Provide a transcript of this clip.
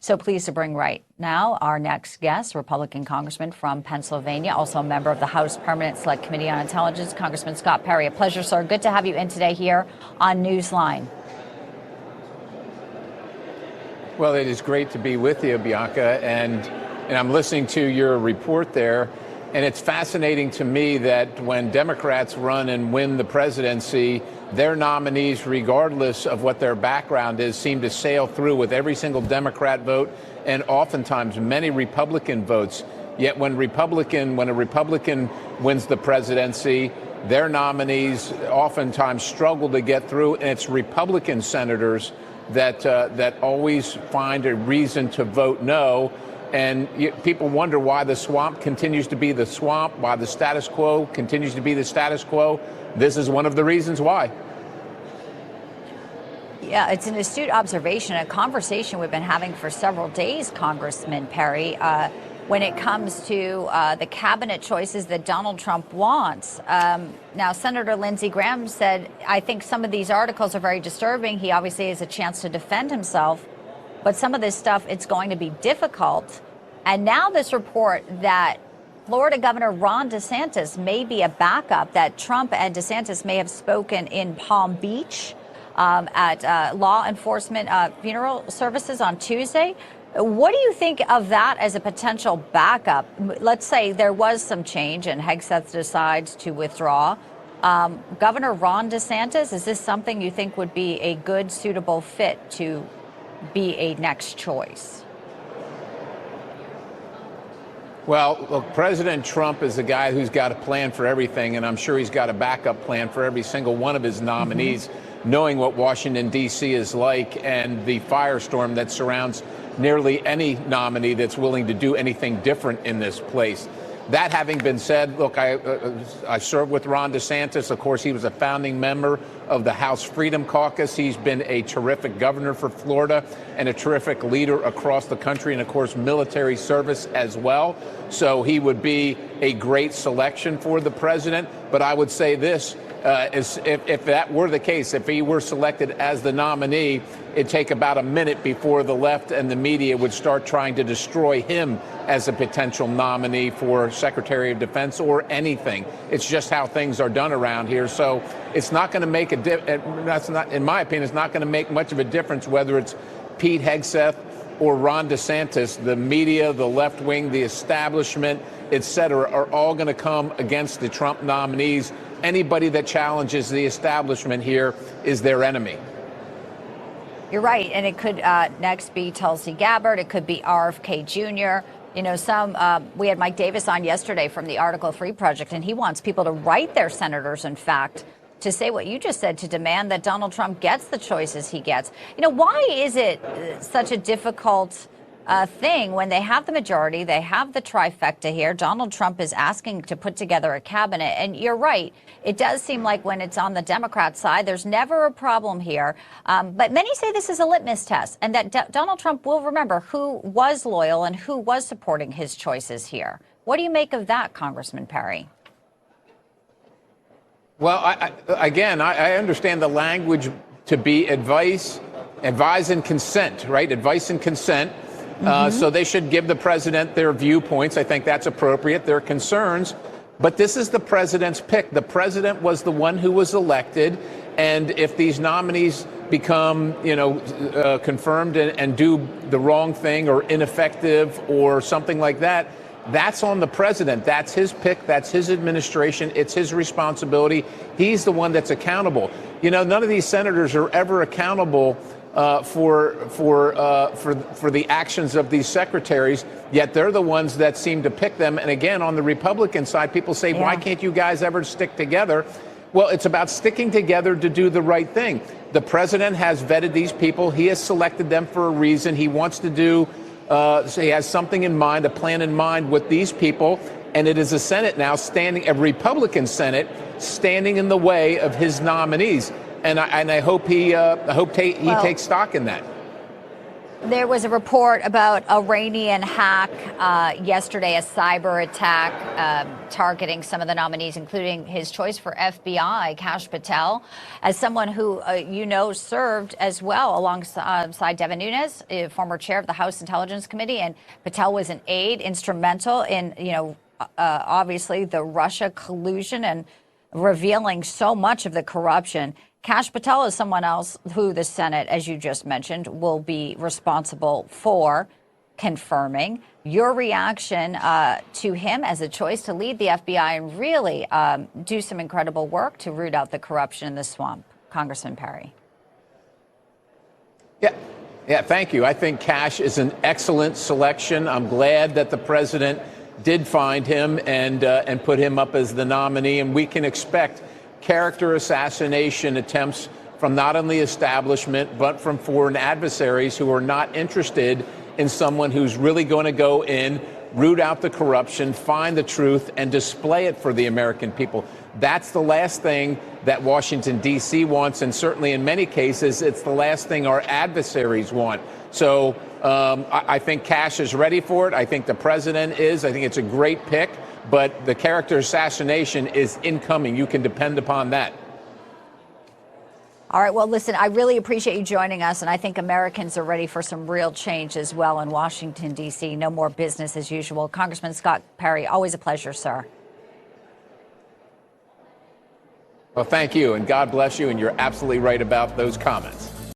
So pleased to bring right now our next guest, Republican Congressman from Pennsylvania, also a member of the House Permanent Select Committee on Intelligence, Congressman Scott Perry. A pleasure, sir. Good to have you in today here on Newsline. Well, it is great to be with you, Bianca, and I'm listening to your report there, and it's fascinating to me that when Democrats run and win the presidency, their nominees, regardless of what their background is, seem to sail through with every single Democrat vote and oftentimes many Republican votes. Yet when a Republican wins the presidency, their nominees oftentimes struggle to get through, and it's Republican senators that always find a reason to vote no. And people wonder why the swamp continues to be the swamp, why the status quo continues to be the status quo. This is one of the reasons why. Yeah, it's an astute observation, a conversation we've been having for several days, Congressman Perry, when it comes to the cabinet choices that Donald Trump wants. Now, Senator Lindsey Graham said, I think some of these articles are very disturbing. He obviously has a chance to defend himself. But some of this stuff, it's going to be difficult. And now this report that Florida Governor Ron DeSantis may be a backup, that Trump and DeSantis may have spoken in Palm Beach at law enforcement funeral services on Tuesday. What do you think of that as a potential backup? Let's say there was some change and Hegseth decides to withdraw. Governor Ron DeSantis, is this something you think would be a good, suitable fit to be a next choice? Well, look, President Trump is a guy who's got a plan for everything, and I'm sure he's got a backup plan for every single one of his nominees, knowing what Washington, D.C. is like and the firestorm that surrounds nearly any nominee that's willing to do anything different in this place. That having been said, look, I served with Ron DeSantis. Of course, he was a founding member of the House Freedom Caucus. He's been a terrific governor for Florida and a terrific leader across the country, and, of course, military service as well. So he would be a great selection for the president. But I would say this, if that were the case, if he were selected as the nominee, it'd take about a minute before the left and the media would start trying to destroy him as a potential nominee for Secretary of Defense or anything. It's just how things are done around here. So it's not going to make that's not, in my opinion, it's not going to make much of a difference whether it's Pete Hegseth or Ron DeSantis. The media, the left wing, the establishment, et cetera, are all going to come against the Trump nominees. Anybody that challenges the establishment here is their enemy. You're right. And it could next be Tulsi Gabbard. It could be RFK Jr. You know, we had Mike Davis on yesterday from the Article 3 Project, and he wants people to write their senators, in fact, to say what you just said, to demand that Donald Trump gets the choices he gets. You know, why is it such a difficult thing when they have the majority, they have the trifecta here? Donald Trump is asking to put together a cabinet. And you're right. It does seem like when it's on the Democrat side, there's never a problem here. But many say this is a litmus test and that Donald Trump will remember who was loyal and who was supporting his choices here. What do you make of that, Congressman Perry? Well, I understand the language to be advise and consent, right? Advice and consent. So they should give the president their viewpoints. I think that's appropriate, their concerns. But this is the president's pick. The president was the one who was elected. And if these nominees become, confirmed and do the wrong thing or ineffective or something like that, that's on the president. That's his pick. That's his administration. It's his responsibility. He's the one that's accountable. You know, none of these senators are ever accountable for the actions of these secretaries, yet they're the ones that seem to pick them. And again, on the Republican side, people say, why can't you guys ever stick together? Well, it's about sticking together to do the right thing. The president has vetted these people. He has selected them for a reason. He wants to do, so he has something in mind, a plan in mind with these people. And it is a Senate now a Republican Senate standing in the way of his nominees. And I hope he takes stock in that. There was a report about Iranian hack yesterday, a cyber attack targeting some of the nominees, including his choice for FBI, Kash Patel, as someone who, served as well alongside Devin Nunes, former chair of the House Intelligence Committee. And Patel was an aide, instrumental in, obviously the Russia collusion and revealing so much of the corruption. Kash Patel is someone else who the Senate, as you just mentioned, will be responsible for confirming. Your reaction to him as a choice to lead the FBI and really do some incredible work to root out the corruption in the swamp, Congressman Perry? Yeah, thank you. I think Kash is an excellent selection. I'm glad that the president did find him and put him up as the nominee, and we can expect character assassination attempts from not only establishment but from foreign adversaries who are not interested in someone who's really going to go in, root out the corruption, find the truth, and display it for the American people. That's the last thing that Washington, D.C. wants, and certainly in many cases, it's the last thing our adversaries want. So I think Kash is ready for it. I think the president is. I think it's a great pick. But the character assassination is incoming. You can depend upon that. All right. Well, listen, I really appreciate you joining us. And I think Americans are ready for some real change as well in Washington, D.C. No more business as usual. Congressman Scott Perry, always a pleasure, sir. Well, thank you. And God bless you. And you're absolutely right about those comments.